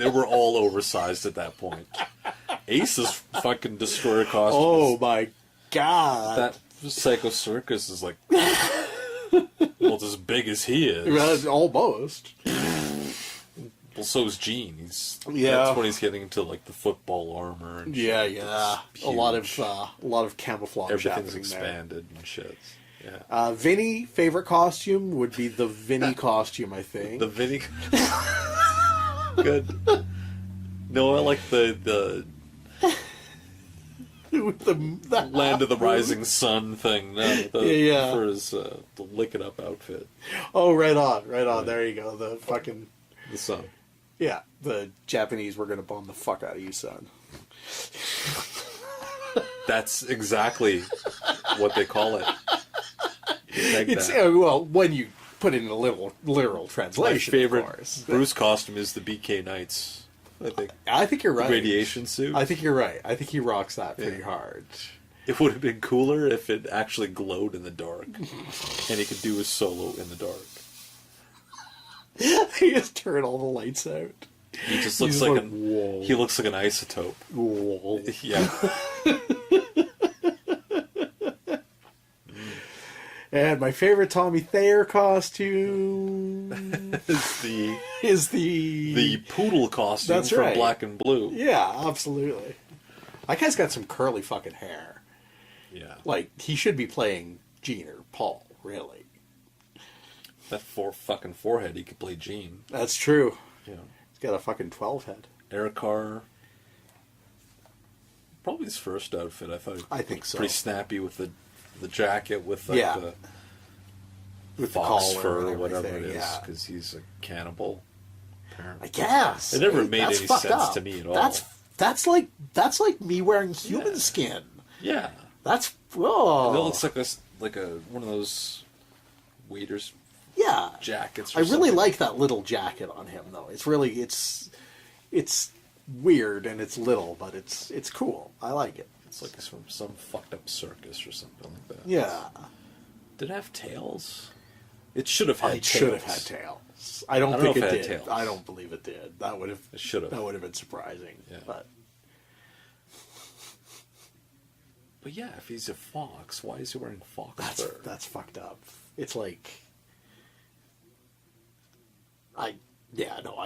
were all oversized at that point. Ace's fucking Destroyer costume.
Oh my God.
That Psycho Circus is like, well, as big as he is.
Well, almost.
Well, so is Gene.
Yeah.
That's when he's getting into like the football armor and
Yeah,
shit.
yeah.
It's
A lot of camouflage.
everything's
happening there.
expanded and shit. Yeah.
Vinny, favorite costume would be the Vinny costume, I think.
The Vinny. Good. No, I like the
With the
Land of the Rising Sun thing. No,
Yeah.
For his the Lick It Up outfit.
Oh, right on. There you go. The fucking
The sun.
yeah. The Japanese were gonna bomb the fuck out of you, son.
That's exactly what they call it. Take
It's
that.
well when you put it in a literal
My
translation.
favorite
of course.
Bruce costume is the BK Knights.
I think you're right.
Radiation suit.
I think you're right. I think he rocks that pretty hard.
It would have been cooler if it actually glowed in the dark, and he could do his solo in the dark.
He just turn all the lights out.
He just looks
He's
like
like,
an
whoa.
he looks like an isotope.
Whoa.
Yeah.
And my favorite Tommy Thayer costume
is
the
the poodle costume
That's
from
right.
Black and Blue.
Yeah, absolutely. That guy's got some curly fucking hair.
Yeah.
Like, he should be playing Gene or Paul, really.
That fucking forehead, he could play Gene.
That's true.
Yeah.
He's got a fucking 12 head.
Eric Carr. Probably his first outfit. I thought.
I think so.
Pretty snappy with the jacket with like
Yeah.
the
With the
fox
collar
fur
and
or whatever it
everything,
is,
yeah.
because he's a cannibal. Apparently.
I guess.
It never
Hey,
made
that's
any
fucked
sense
up.
to me at all.
That's like me wearing human
Yeah.
skin.
Yeah.
That's oh.
It looks like a one of those waiters
yeah.
jackets.
I
Or
really
something.
like that little jacket on him, though. It's really it's weird and it's little, but it's cool. I like it.
It's like it's from some fucked up circus or something like that.
Yeah,
Did it have tails? It should have had
it
tails.
should have had tails. I don't
I don't
think
know if
it
it had
did.
tails.
I don't believe it did. That would have.
It should have.
That would have been surprising.
Yeah.
But
But yeah, if he's a fox, why is he wearing fox fur?
That's fucked up. It's like... I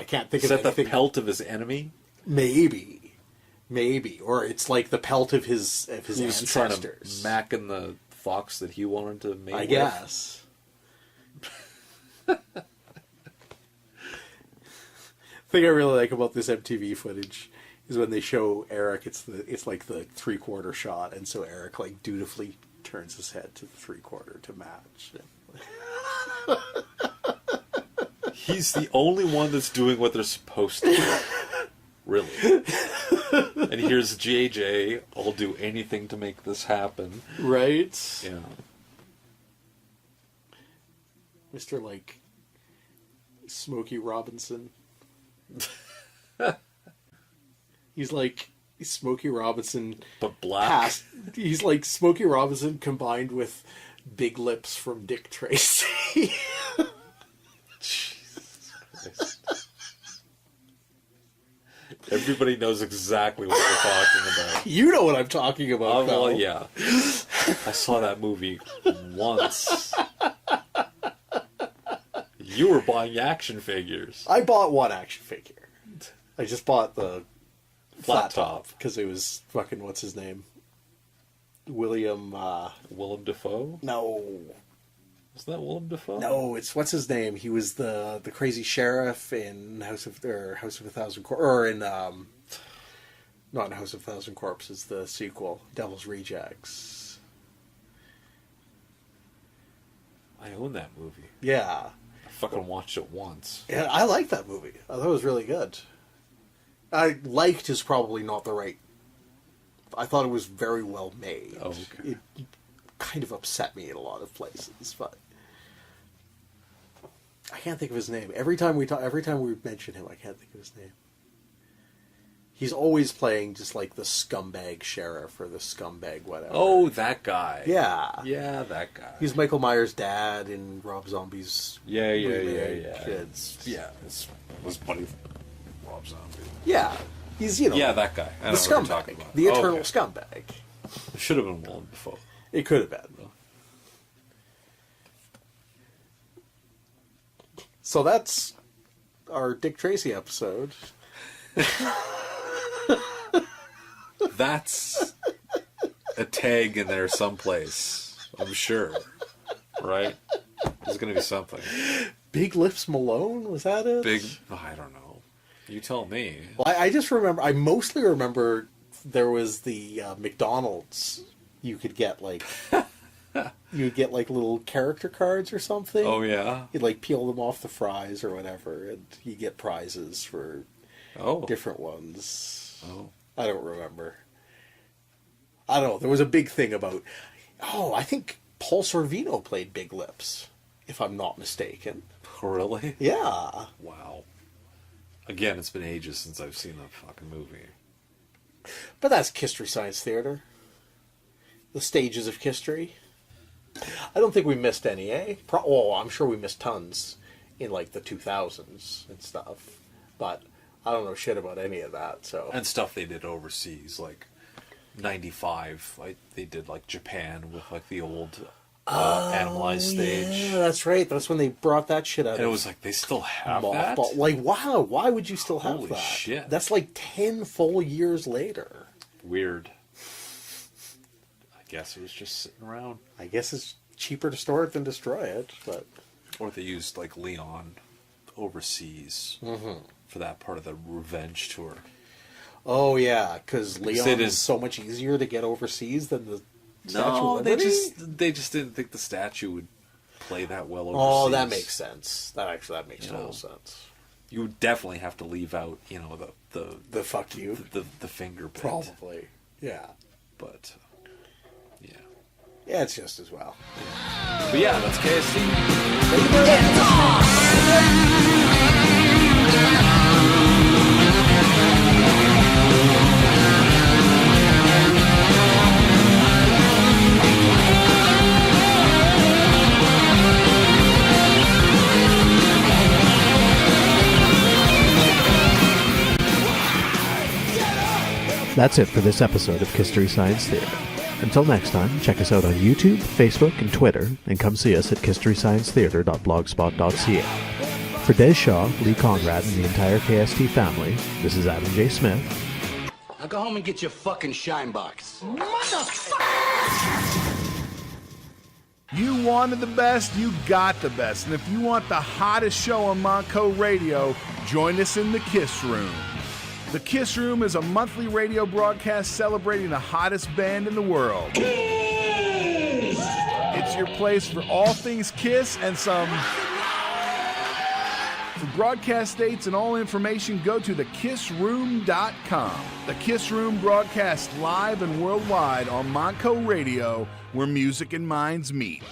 can't think
Is
of
that
anything.
the pelt of his enemy?
Maybe. Or it's like the pelt of his
He was
ancestors.
trying to mack in the fox that he wanted to mate
I
with?
guess. The thing I really like about this MTV footage is when they show Eric, it's like the 3/4 shot, and so Eric like dutifully turns his head to the 3/4 to match.
He's the only one that's doing what they're supposed to do. Really. And here's JJ, I'll do anything to make this happen.
Right?
Yeah.
Mr. like Smokey Robinson. He's like Smokey Robinson,
But black.
he's like Smokey Robinson combined with Big Lips from Dick Tracy.
Jesus Christ. Everybody knows exactly what we're talking about.
You know what I'm talking about.
Well,
though.
yeah. I saw that movie once. You were buying action figures.
I bought one action figure. I just bought the
Flat
flat top because it was fucking what's his name? Willem
Dafoe?
No,
Wasn't that Willem Dafoe?
no, it's what's his name? He was the crazy sheriff in House of a Thousand Corpses, or in not in House of a Thousand Corpses, the sequel, Devil's Rejects.
I own that movie.
Yeah,
I fucking watched it once.
yeah, I like that movie. I thought it was really good. I liked is probably not the right. I thought it was very well made.
Oh, okay.
It kind of upset me in a lot of places, but I can't think of his name. Every time we mention him, I can't think of his name. He's always playing just like the scumbag sheriff or the scumbag whatever.
Oh, that guy.
yeah.
Yeah, that guy.
He's Michael Myers' dad in Rob Zombie's
Yeah.
remake. It's,
Yeah, it was buddy Rob Zombie.
yeah. He's,
Yeah, that guy. I
the
know what you're
scumbag.
talking about.
The eternal
Okay.
scumbag.
It should have been Willem Dafoe.
It could have been. So that's our Dick Tracy episode.
That's a tag in there someplace, I'm sure. Right? There's going to be something.
Big Lips Malone, was that it?
I don't know. You tell me.
Well, I just remember, I mostly remember there was the McDonald's. You could get like, little character cards or something.
Oh, yeah?
You'd like peel them off the fries or whatever, and you get prizes for
Oh.
different ones.
Oh.
I don't remember. I don't know. There was a big thing about. Oh, I think Paul Sorvino played Big Lips, if I'm not mistaken.
Really?
Yeah.
Wow. Again, it's been ages since I've seen that fucking movie.
But that's Kisstory Science Theater. The stages of Kisstory. I don't think we missed any, eh? I'm sure we missed tons in like the 2000s and stuff. But I don't know shit about any of that, so.
And stuff they did overseas, like 95. They did like Japan with like the old Animalized stage.
Yeah, that's right. That's when they brought that shit out.
And it was like, they still have
mothball.
that?
Like, wow, why would you still have
Holy
that?
shit.
That's like 10 full years later.
Weird. I guess it was just sitting around.
I guess it's cheaper to store it than destroy it, but.
Or they used like Leon overseas for that part of the revenge tour.
Oh, yeah, because Leon
it
is
is-
so much easier to get overseas than the Statue
No,
of
they
Liberty?
just didn't think the statue would play that well overseas.
Oh, that makes sense. That makes
You
total
know.
sense.
You would definitely have to leave out,
The fuck you.
the finger bit.
Probably. Yeah.
But yeah.
Yeah, it's just as well.
But yeah, that's KST.
Thank you very much.
That's it for this episode of Kisstory Science Theater. Until next time, check us out on YouTube, Facebook, and Twitter, and come see us at KissstoryScienceTheater.blogspot.ca. For Des Shaw, Lee Conrad, and the entire KST family, this is Adam J. Smith.
Now go home and get your fucking shine box.
You wanted the best, you got the best. And if you want the hottest show on Montco Radio, join us in the Kiss Room. The Kiss Room is a monthly radio broadcast celebrating the hottest band in the world. Kiss! It's your place for all things Kiss and some... For broadcast dates and all information, go to thekissroom.com. The Kiss Room broadcasts live and worldwide on Montco Radio, where music and minds meet.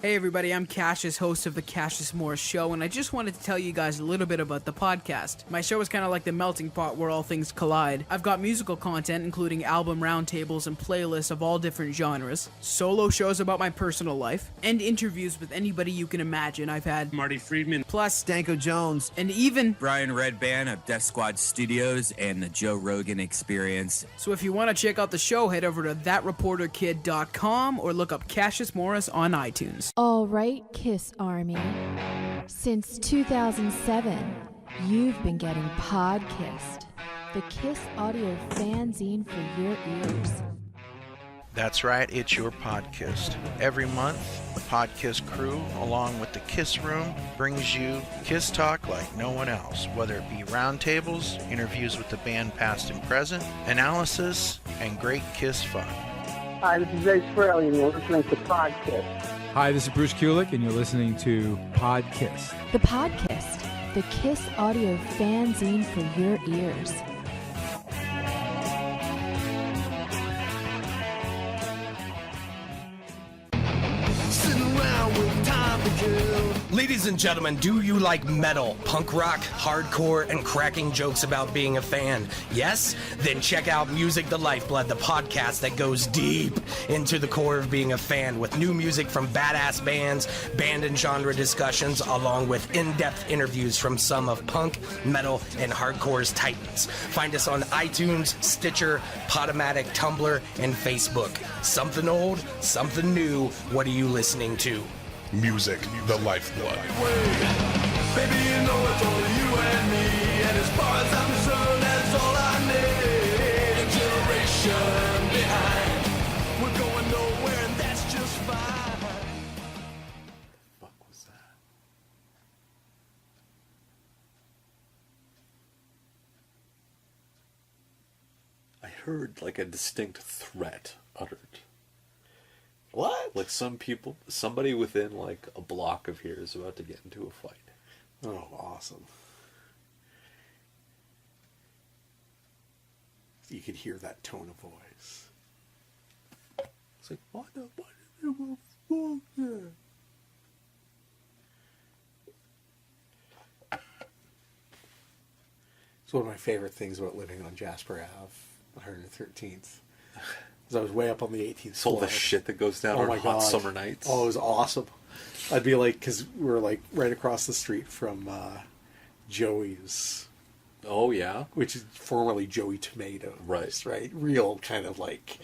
Hey everybody, I'm Cassius, host of the Cassius Morris Show, and I just wanted to tell you guys a little bit about the podcast. My show is kind of like the melting pot where all things collide. I've got musical content, including album roundtables and playlists of all different genres, solo shows about my personal life, and interviews with anybody you can imagine. I've had
Marty Friedman,
plus
Stanko Jones,
and even
Brian Redband of Death Squad Studios and the Joe Rogan Experience.
So if you want to check out the show, head over to thatreporterkid.com or look up Cassius Morris on iTunes.
All right, Kiss Army. Since 2007, you've been getting Podkissed, the Kiss audio fanzine for your ears.
That's right, it's your Podkissed. Every month, the Podkiss crew, along with the Kiss Room, brings you Kiss talk like no one else, whether it be roundtables, interviews with the band past and present, analysis, and great Kiss fun.
Hi, this is Ace Frehley, and you're listening to Podkiss.
Hi, this is Bruce Kulick, and you're listening to Podkiss.
The Podkissed, the Kiss audio fanzine for your ears.
Sitting around with time to kill.
Ladies and gentlemen, do you like metal, punk rock, hardcore, and cracking jokes about being a fan? Yes? Then check out Music the Lifeblood, the podcast that goes deep into the core of being a fan with new music from badass bands, band and genre discussions, along with in-depth interviews from some of punk, metal, and hardcore's titans. Find us on iTunes, Stitcher, Podomatic, Tumblr, and Facebook. Something old, something new. What are you listening to?
Music, the lifeblood.
Baby, you know it's only you and me, and as far as I'm concerned, that's all I need. A generation behind, we're going nowhere, and that's just fine.
What was that? I heard like a distinct threat uttered.
What?
Like somebody within like a block of here is about to get into a fight.
Oh, awesome. You could hear that tone of voice.
It's like, what the fuck?
It's one of my favorite things about living on Jasper Ave, 113th. I was way up on the 18th
All
floor.
the shit that goes down on hot summer nights.
Oh, it was awesome. I'd be like, because we were like right across the street from Joey's.
Oh, yeah?
Which is formerly Joey Tomatoes. Right. Real kind of like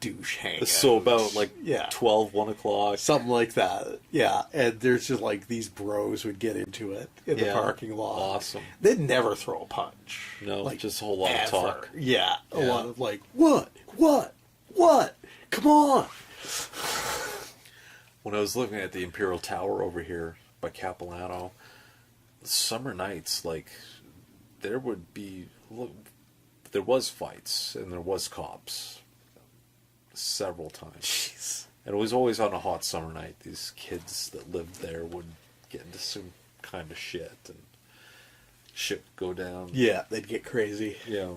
douche hangout.
So about like
12,
1 o'clock.
Something like that. Yeah. And there's just like these bros would get into it in the parking lot.
Awesome.
They'd never throw a punch.
No,
like,
just a whole lot of talk.
Yeah. A lot of like, what? Come on.
When I was living at the Imperial Tower over here by Capilano, summer nights, like, there was fights and there was cops several times.
Jeez.
And it was always on a hot summer night. These kids that lived there would get into some kind of shit and shit would go down.
Yeah, they'd get crazy.
Yeah.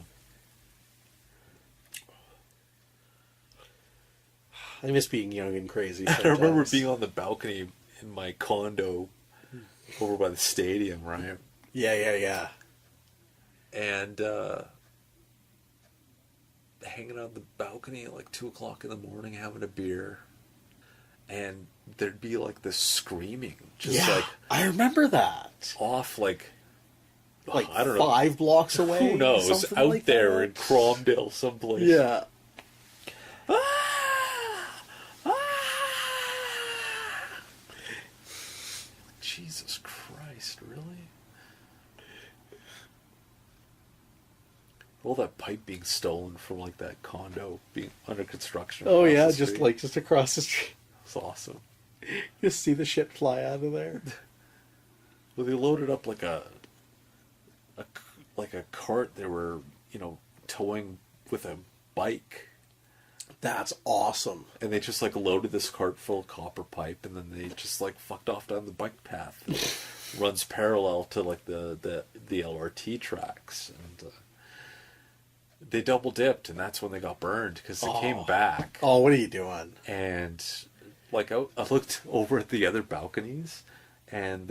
I miss being young and crazy.
I remember being on the balcony in my condo over by the stadium, right?
Yeah.
And hanging on the balcony at like 2 o'clock in the morning having a beer. And there'd be like this screaming. Just like
I remember that.
Off like
like
I don't know.
5 blocks away.
Who knows?
something
Out
like
there
that.
in Cromdale someplace.
Yeah.
Jesus Christ, really? All that pipe being stolen from like that condo being under construction.
Oh
across
yeah,
the
just
street.
like just across the street.
It's awesome.
You see the shit fly out of there.
Well, they loaded up like a cart they were, towing with a bike.
That's awesome.
And they just like loaded this cart full of copper pipe, and then they just like fucked off down the bike path that runs parallel to like the LRT tracks, and they double dipped, and that's when they got burned because they came back.
Oh, what are you doing?
And like I looked over at the other balconies, and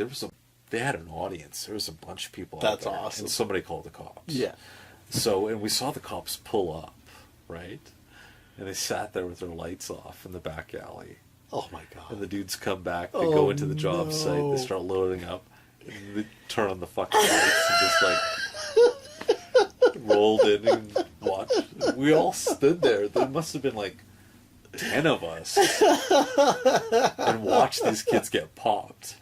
they had an audience. There was a bunch of people.
That's
out there,
awesome.
And somebody called the cops.
Yeah.
So, and we saw the cops pull up, right? And they sat there with their lights off in the back alley.
Oh my god.
And the dudes come back, they go into the job site, they start loading up, and they turn on the fucking lights and just like rolled in and watched. We all stood there. There must have been like 10 of us. And watched these kids get popped.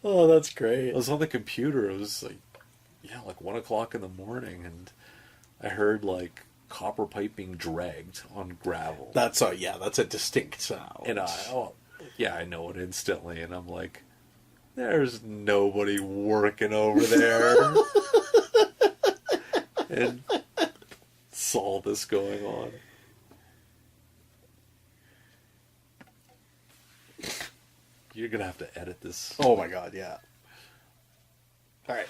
Oh, that's great.
I was on the computer. It was like 1 o'clock in the morning, and I heard like copper pipe being dragged on gravel.
That's a distinct sound.
And I know it instantly, and I'm like, there's nobody working over there. And saw this going on. You're gonna have to edit this.
Oh my god, yeah. All right,